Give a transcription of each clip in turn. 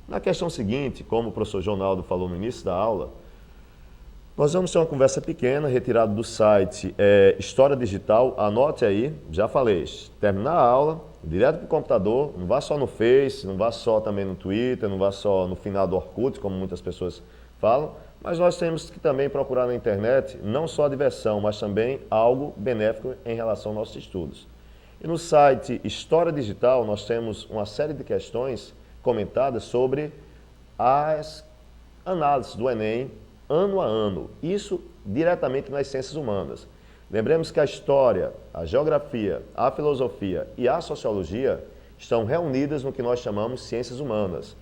Na questão seguinte, como o professor Jonaldo falou no início da aula, nós vamos ter uma conversa pequena, retirada do site História Digital. Anote aí, já falei, terminar a aula, direto para o computador, não vá só no Face, não vá só também no Twitter, não vá só no final do Orkut, como muitas pessoas falam, mas nós temos que também procurar na internet não só a diversão, mas também algo benéfico em relação aos nossos estudos. E no site História Digital nós temos uma série de questões comentadas sobre as análises do Enem, ano a ano, isso diretamente nas ciências humanas. Lembremos que a história, a geografia, a filosofia e a sociologia estão reunidas no que nós chamamos ciências humanas.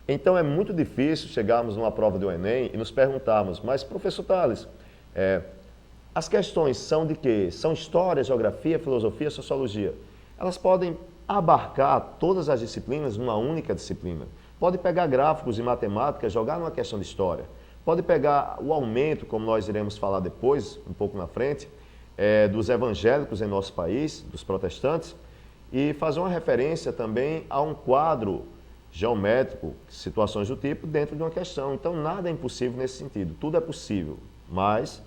Então é muito difícil chegarmos numa prova do Enem e nos perguntarmos, mas professor Tales, as questões são de quê? São história, geografia, filosofia, sociologia. Elas podem abarcar todas as disciplinas numa única disciplina. Pode pegar gráficos e matemática, jogar numa questão de história. Pode pegar o aumento, como nós iremos falar depois, um pouco na frente, dos evangélicos em nosso país, dos protestantes, e fazer uma referência também a um quadro geométrico, situações do tipo, dentro de uma questão. Então, nada é impossível nesse sentido, tudo é possível, mas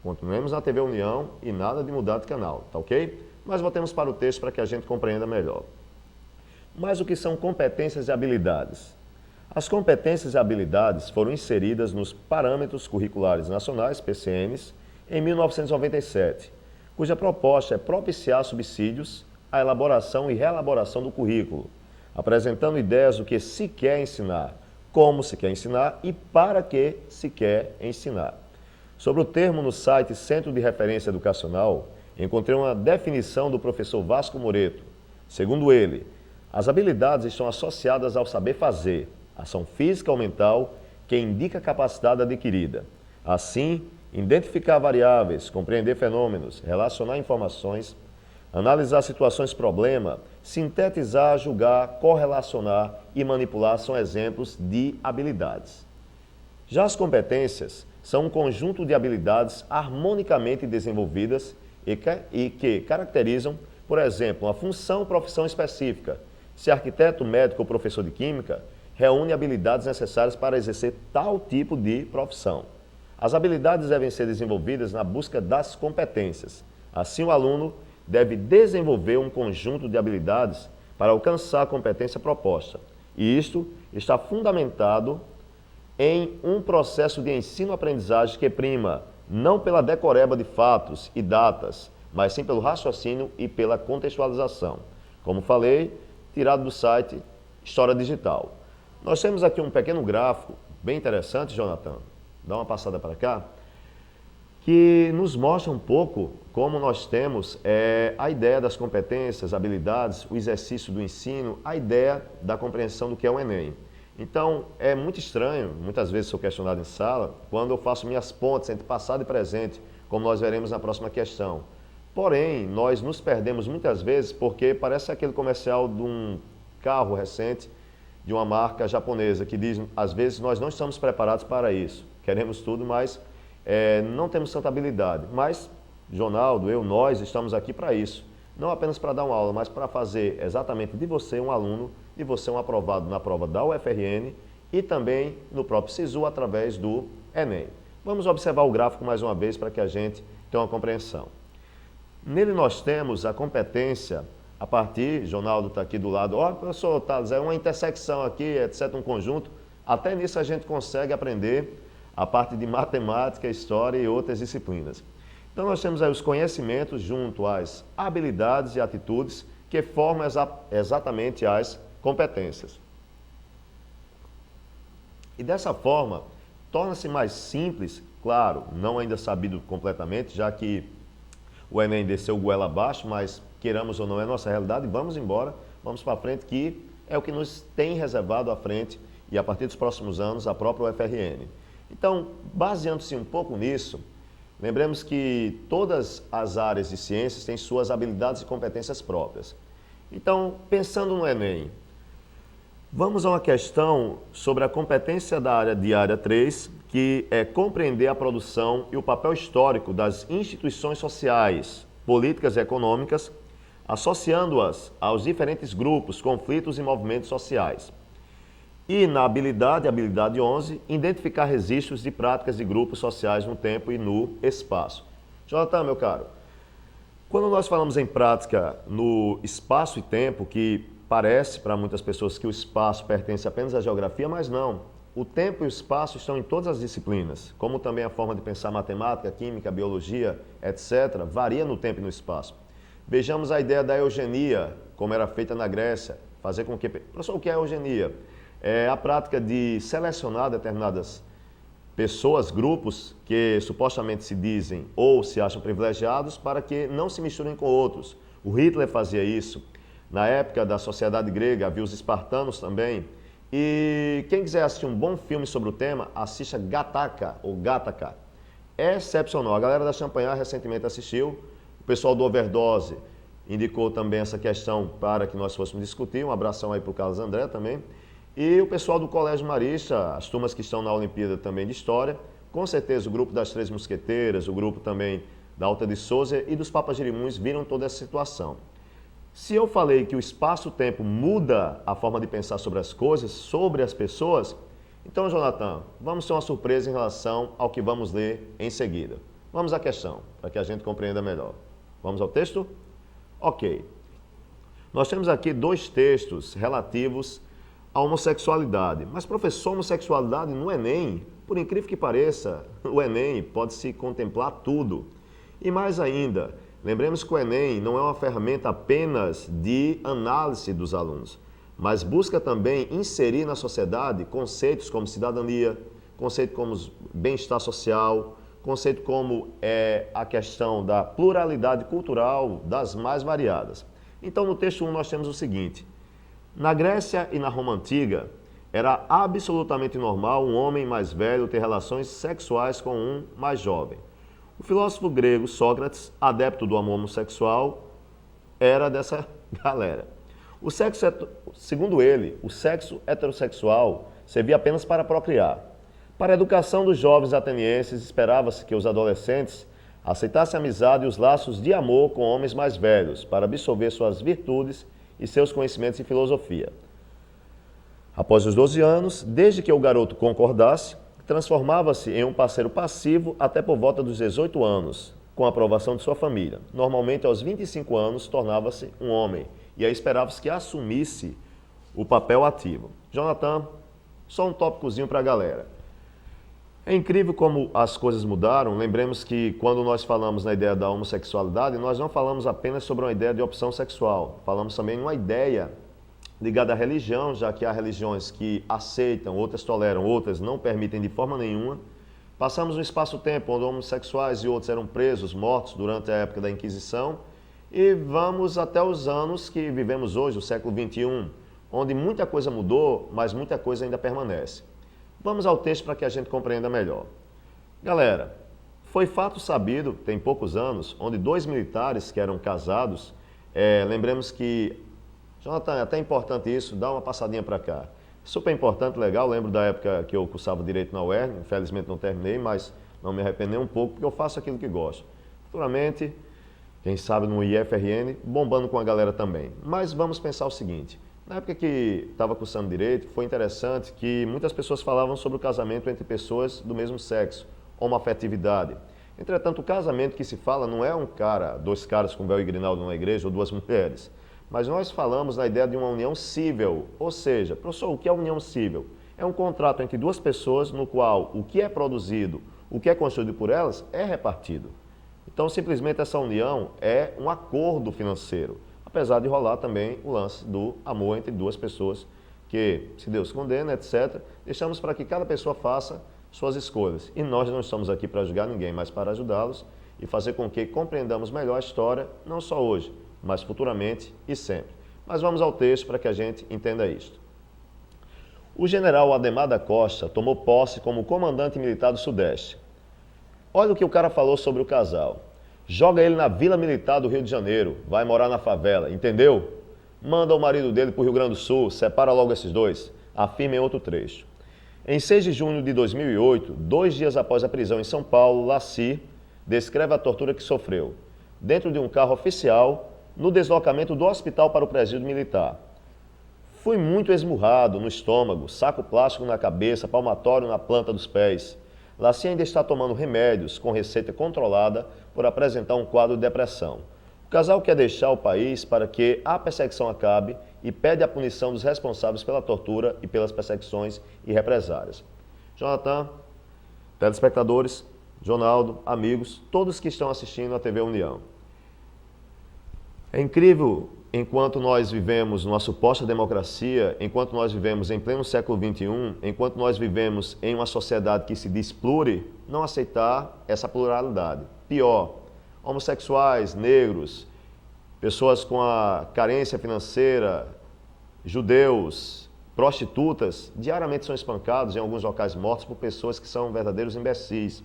continuemos na TV União e nada de mudar de canal, tá ok? Mas voltemos para o texto para que a gente compreenda melhor. Mas o que são competências e habilidades? As competências e habilidades foram inseridas nos Parâmetros Curriculares Nacionais, PCNs, em 1997, cuja proposta é propiciar subsídios à elaboração e reelaboração do currículo, apresentando ideias do que se quer ensinar, como se quer ensinar e para que se quer ensinar. Sobre o termo no site Centro de Referência Educacional, encontrei uma definição do professor Vasco Moreto. Segundo ele, as habilidades estão associadas ao saber fazer, ação física ou mental que indica a capacidade adquirida. Assim, identificar variáveis, compreender fenômenos, relacionar informações, analisar situações problema, sintetizar, julgar, correlacionar e manipular são exemplos de habilidades. Já as competências são um conjunto de habilidades harmonicamente desenvolvidas e que caracterizam, por exemplo, uma função ou profissão específica. Se arquiteto, médico ou professor de química, reúne habilidades necessárias para exercer tal tipo de profissão. As habilidades devem ser desenvolvidas na busca das competências. Assim, o aluno deve desenvolver um conjunto de habilidades para alcançar a competência proposta. E isto está fundamentado em um processo de ensino-aprendizagem que prima não pela decoreba de fatos e datas, mas sim pelo raciocínio e pela contextualização. Como falei, tirado do site História Digital. Nós temos aqui um pequeno gráfico, bem interessante, Jonathan, dá uma passada para cá, que nos mostra um pouco como nós temos a ideia das competências, habilidades, o exercício do ensino, a ideia da compreensão do que é o Enem. Então, é muito estranho, muitas vezes sou questionado em sala, quando eu faço minhas pontes entre passado e presente, como nós veremos na próxima questão. Porém, nós nos perdemos muitas vezes porque parece aquele comercial de um carro recente, de uma marca japonesa, que diz, às vezes, nós não estamos preparados para isso. Queremos tudo, mas não temos tanta habilidade. Mas, Jonaldo, nós estamos aqui para isso. Não apenas para dar uma aula, mas para fazer exatamente de você um aluno, de você um aprovado na prova da UFRN e também no próprio SISU através do Enem. Vamos observar o gráfico mais uma vez para que a gente tenha uma compreensão. Nele nós temos a competência a partir, Jonaldo está aqui do lado, professor Tales, é uma intersecção aqui, etc., um conjunto. Até nisso a gente consegue aprender a parte de matemática, história e outras disciplinas. Então nós temos aí os conhecimentos junto às habilidades e atitudes que formam exatamente as competências. E dessa forma, torna-se mais simples, claro, não ainda sabido completamente, já que o Enem desceu goela abaixo, mas queiramos ou não é nossa realidade, vamos embora, vamos para frente, que é o que nos tem reservado à frente e a partir dos próximos anos a própria UFRN. Então, baseando-se um pouco nisso, lembremos que todas as áreas de ciências têm suas habilidades e competências próprias. Então, pensando no Enem, vamos a uma questão sobre a competência da área 3, que é compreender a produção e o papel histórico das instituições sociais, políticas e econômicas, associando-as aos diferentes grupos, conflitos e movimentos sociais. E na habilidade 11, identificar registros de práticas de grupos sociais no tempo e no espaço. Jonathan, meu caro, quando nós falamos em prática no espaço e tempo, que parece para muitas pessoas que o espaço pertence apenas à geografia, mas não. O tempo e o espaço estão em todas as disciplinas, como também a forma de pensar matemática, química, biologia, etc., varia no tempo e no espaço. Vejamos a ideia da eugenia, como era feita na Grécia, fazer com que... Professor, o que é eugenia? É a prática de selecionar determinadas pessoas, grupos que supostamente se dizem ou se acham privilegiados para que não se misturem com outros. O Hitler fazia isso. Na época da sociedade grega havia os espartanos também. E quem quiser assistir um bom filme sobre o tema, assista Gattaca ou Gattaca. É excepcional. A galera da Champagnat recentemente assistiu. O pessoal do Overdose indicou também essa questão para que nós fôssemos discutir. Um abração aí para o Carlos André também. E o pessoal do Colégio Marista, as turmas que estão na Olimpíada também de História, com certeza o grupo das Três Mosqueteiras, o grupo também da Alta de Souza e dos Papagirimuns viram toda essa situação. Se eu falei que o espaço-tempo muda a forma de pensar sobre as coisas, sobre as pessoas, então, Jonathan, vamos ter uma surpresa em relação ao que vamos ler em seguida. Vamos à questão, para que a gente compreenda melhor. Vamos ao texto? Ok. Nós temos aqui dois textos relativos a homossexualidade. Mas, professor, homossexualidade no Enem, por incrível que pareça, o Enem pode-se contemplar tudo. E mais ainda, lembremos que o Enem não é uma ferramenta apenas de análise dos alunos, mas busca também inserir na sociedade conceitos como cidadania, conceito como bem-estar social, conceito como a questão da pluralidade cultural das mais variadas. Então, no texto 1 nós temos o seguinte: na Grécia e na Roma Antiga, era absolutamente normal um homem mais velho ter relações sexuais com um mais jovem. O filósofo grego Sócrates, adepto do amor homossexual, era dessa galera. Segundo ele, o sexo heterossexual servia apenas para procriar. Para a educação dos jovens atenienses, esperava-se que os adolescentes aceitassem a amizade e os laços de amor com homens mais velhos, para absorver suas virtudes e seus conhecimentos em filosofia. Após os 12 anos, desde que o garoto concordasse, transformava-se em um parceiro passivo até por volta dos 18 anos, com a aprovação de sua família. Normalmente, aos 25 anos, tornava-se um homem, e aí esperava-se que assumisse o papel ativo. Jonathan, só um tópicozinho para a galera. É incrível como as coisas mudaram. Lembremos que quando nós falamos na ideia da homossexualidade, nós não falamos apenas sobre uma ideia de opção sexual. Falamos também uma ideia ligada à religião, já que há religiões que aceitam, outras toleram, outras não permitem de forma nenhuma. Passamos um espaço-tempo onde homossexuais e outros eram presos, mortos durante a época da Inquisição. E vamos até os anos que vivemos hoje, o século XXI, onde muita coisa mudou, mas muita coisa ainda permanece. Vamos ao texto para que a gente compreenda melhor. Galera, foi fato sabido, tem poucos anos, onde dois militares que eram casados, lembremos que, Jonathan, é até importante isso, dá uma passadinha para cá. Super importante, legal, lembro da época que eu cursava Direito na UERN, infelizmente não terminei, mas não me arrependo nem um pouco, porque eu faço aquilo que gosto. Futuramente, quem sabe no IFRN, bombando com a galera também. Mas vamos pensar o seguinte: na época que estava cursando Direito, foi interessante que muitas pessoas falavam sobre o casamento entre pessoas do mesmo sexo, homoafetividade. Entretanto, o casamento que se fala não é dois caras com véu e grinaldo numa igreja ou duas mulheres, mas nós falamos na ideia de uma união cível, ou seja, professor, o que é união cível? É um contrato entre duas pessoas no qual o que é produzido, o que é construído por elas, é repartido. Então, simplesmente essa união é um acordo financeiro. Apesar de rolar também o lance do amor entre duas pessoas que, se Deus condena, etc., deixamos para que cada pessoa faça suas escolhas. E nós não estamos aqui para julgar ninguém, mas para ajudá-los e fazer com que compreendamos melhor a história, não só hoje, mas futuramente e sempre. Mas vamos ao texto para que a gente entenda isto. O general Adhemar da Costa tomou posse como comandante militar do Sudeste. Olha o que o cara falou sobre o casal. Joga ele na Vila Militar do Rio de Janeiro, vai morar na favela, entendeu? Manda o marido dele para o Rio Grande do Sul, separa logo esses dois, afirma em outro trecho. Em 6 de junho de 2008, 2 dias após a prisão em São Paulo, Laci descreve a tortura que sofreu, dentro de um carro oficial, no deslocamento do hospital para o presídio militar. fui muito esmurrado no estômago, saco plástico na cabeça, palmatório na planta dos pés. Laci ainda está tomando remédios com receita controlada por apresentar um quadro de depressão. O casal quer deixar o país para que a perseguição acabe e pede a punição dos responsáveis pela tortura e pelas perseguições e represárias. Jonathan, telespectadores, Jonaldo, amigos, todos que estão assistindo a TV União. É incrível, enquanto nós vivemos numa suposta democracia, enquanto nós vivemos em pleno século XXI, enquanto nós vivemos em uma sociedade que se diz pluri, não aceitar essa pluralidade. Pior, homossexuais, negros, pessoas com a carência financeira, judeus, prostitutas, diariamente são espancados em alguns locais mortos por pessoas que são verdadeiros imbecis.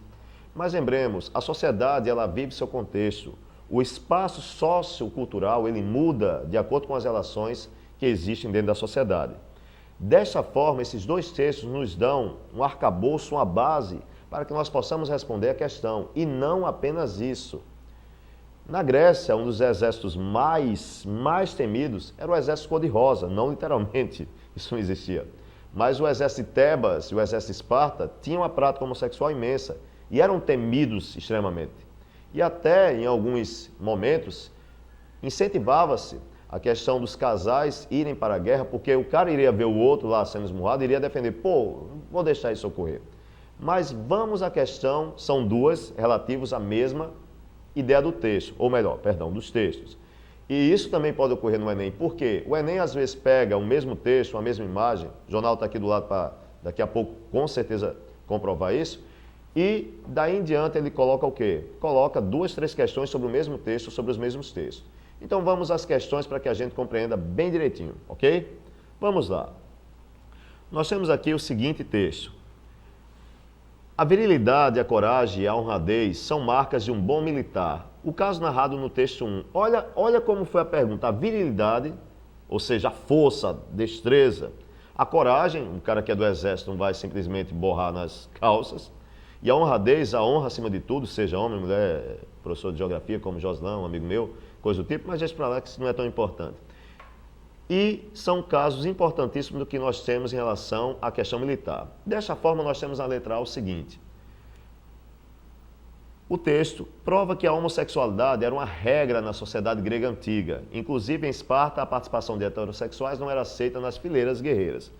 Mas lembremos, a sociedade ela vive seu contexto. O espaço sociocultural ele muda de acordo com as relações que existem dentro da sociedade. Desta forma, esses dois textos nos dão um arcabouço, uma base para que nós possamos responder a questão. E não apenas isso. Na Grécia, um dos exércitos mais temidos era o exército cor-de-rosa, não literalmente, isso não existia. Mas o exército de Tebas e o exército de Esparta tinham uma prática homossexual imensa e eram temidos extremamente. E até, em alguns momentos, incentivava-se a questão dos casais irem para a guerra, porque o cara iria ver o outro lá sendo esmurrado e iria defender, pô, vou deixar isso ocorrer. Mas vamos à questão, são duas relativas à mesma ideia do texto, ou melhor, perdão, dos textos. E isso também pode ocorrer no Enem, porque o Enem às vezes pega o mesmo texto, a mesma imagem, o jornal está aqui do lado para daqui a pouco com certeza comprovar isso, e daí em diante ele coloca o quê? Coloca 2, 3 questões sobre o mesmo texto, sobre os mesmos textos. Então vamos às questões para que a gente compreenda bem direitinho, ok? Vamos lá. Nós temos aqui o seguinte texto. A virilidade, a coragem e a honradez são marcas de um bom militar. O caso narrado no texto 1. Olha como foi a pergunta. A virilidade, ou seja, a força, a destreza. A coragem, um cara que é do exército não vai simplesmente borrar nas calças. E a honradez, a honra acima de tudo, seja homem, mulher, professor de geografia como Joslão, um amigo meu, coisa do tipo, mas deixa para lá que isso não é tão importante. E são casos importantíssimos do que nós temos em relação à questão militar. Desta forma, nós temos na letra A o seguinte. O texto prova que a homossexualidade era uma regra na sociedade grega antiga. Inclusive, em Esparta, a participação de heterossexuais não era aceita nas fileiras guerreiras.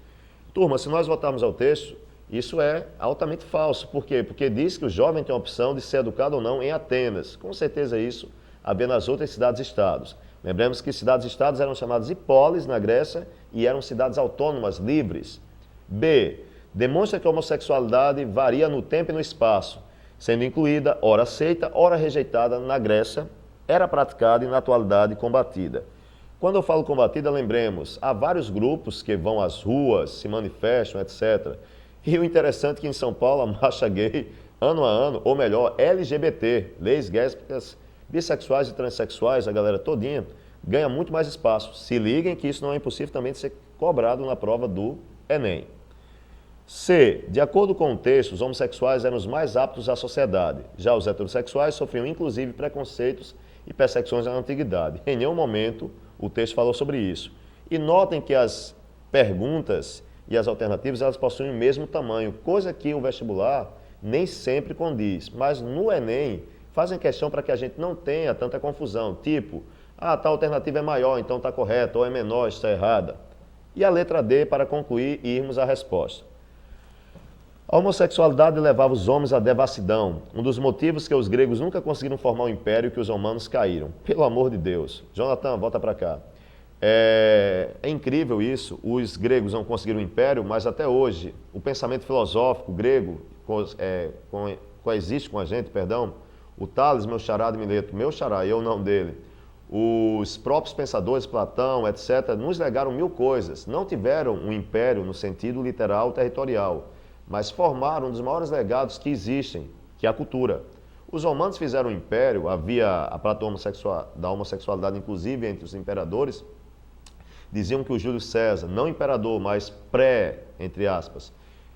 Turma, se nós voltarmos ao texto, isso é altamente falso. Por quê? Porque diz que o jovem tem a opção de ser educado ou não em Atenas. Com certeza isso havia nas outras cidades-estados. Lembremos que cidades-estados eram chamadas hipólis na Grécia e eram cidades autônomas, livres. B. Demonstra que a homossexualidade varia no tempo e no espaço, sendo incluída, ora aceita, ora rejeitada na Grécia, era praticada e na atualidade combatida. Quando eu falo combatida, lembremos, há vários grupos que vão às ruas, se manifestam, etc. E o interessante é que em São Paulo a marcha gay, ano a ano, ou melhor, LGBT, leis lésbicas, bissexuais e transexuais, a galera todinha, ganha muito mais espaço. Se liguem que isso não é impossível também de ser cobrado na prova do Enem. C. De acordo com o texto, os homossexuais eram os mais aptos à sociedade. Já os heterossexuais sofriam inclusive preconceitos e perseguições na antiguidade. Em nenhum momento o texto falou sobre isso. E notem que as perguntas e as alternativas elas possuem o mesmo tamanho, coisa que o vestibular nem sempre condiz. Mas no Enem fazem questão para que a gente não tenha tanta confusão, tipo, tal alternativa é maior, então está correta, ou é menor, está errada. E a letra D para concluir e irmos à resposta. A homossexualidade levava os homens à devassidão, um dos motivos que os gregos nunca conseguiram formar o império e que os romanos caíram. Pelo amor de Deus. Jonathan, volta para cá. É incrível isso, os gregos não conseguiram o império, mas até hoje o pensamento filosófico grego coexiste com a gente, o Tales, meu xará de Mileto, meu xará, eu não dele. Os próprios pensadores, Platão, etc., nos legaram 1000 coisas. Não tiveram um império no sentido literal territorial, mas formaram um dos maiores legados que existem, que é a cultura. Os romanos fizeram um império, havia a prática da homossexualidade, inclusive, entre os imperadores. Diziam que o Júlio César, não imperador, mas entre aspas,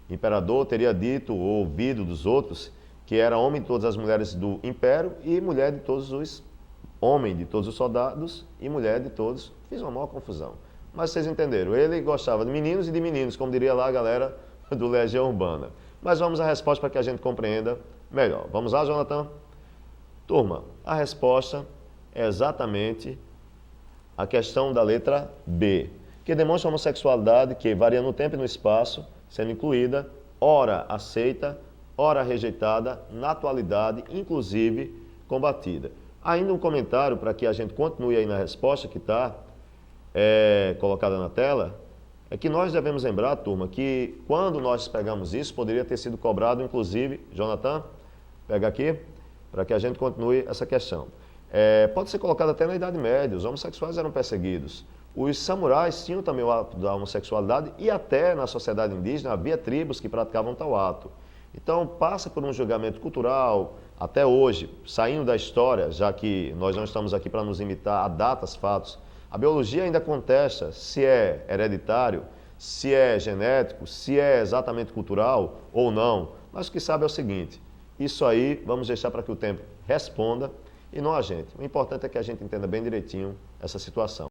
imperador, teria dito ou ouvido dos outros que era homem de todas as mulheres do império e homem de todos os soldados e mulher de todos. Fiz uma maior confusão. Mas vocês entenderam, ele gostava de meninos, como diria lá a galera do Legião Urbana. Mas vamos à resposta para que a gente compreenda melhor. Vamos lá, Jonathan? Turma, a resposta é exatamente a questão da letra B, que demonstra a homossexualidade que varia no tempo e no espaço, sendo incluída, ora aceita, ora rejeitada, na atualidade, inclusive combatida. Ainda um comentário para que a gente continue aí na resposta que está colocada na tela, é que nós devemos lembrar, turma, que quando nós pegamos isso, poderia ter sido cobrado, inclusive, Jonathan, pega aqui, para que a gente continue essa questão. Pode ser colocado até na Idade Média, os homossexuais eram perseguidos. Os samurais tinham também o ato da homossexualidade e até na sociedade indígena havia tribos que praticavam tal ato. Então passa por um julgamento cultural, até hoje, saindo da história, já que nós não estamos aqui para nos limitar a datas, fatos. A biologia ainda contesta se é hereditário, se é genético, se é exatamente cultural ou não. Mas o que sabe é o seguinte, isso aí vamos deixar para que o tempo responda e não a gente. O importante é que a gente entenda bem direitinho essa situação.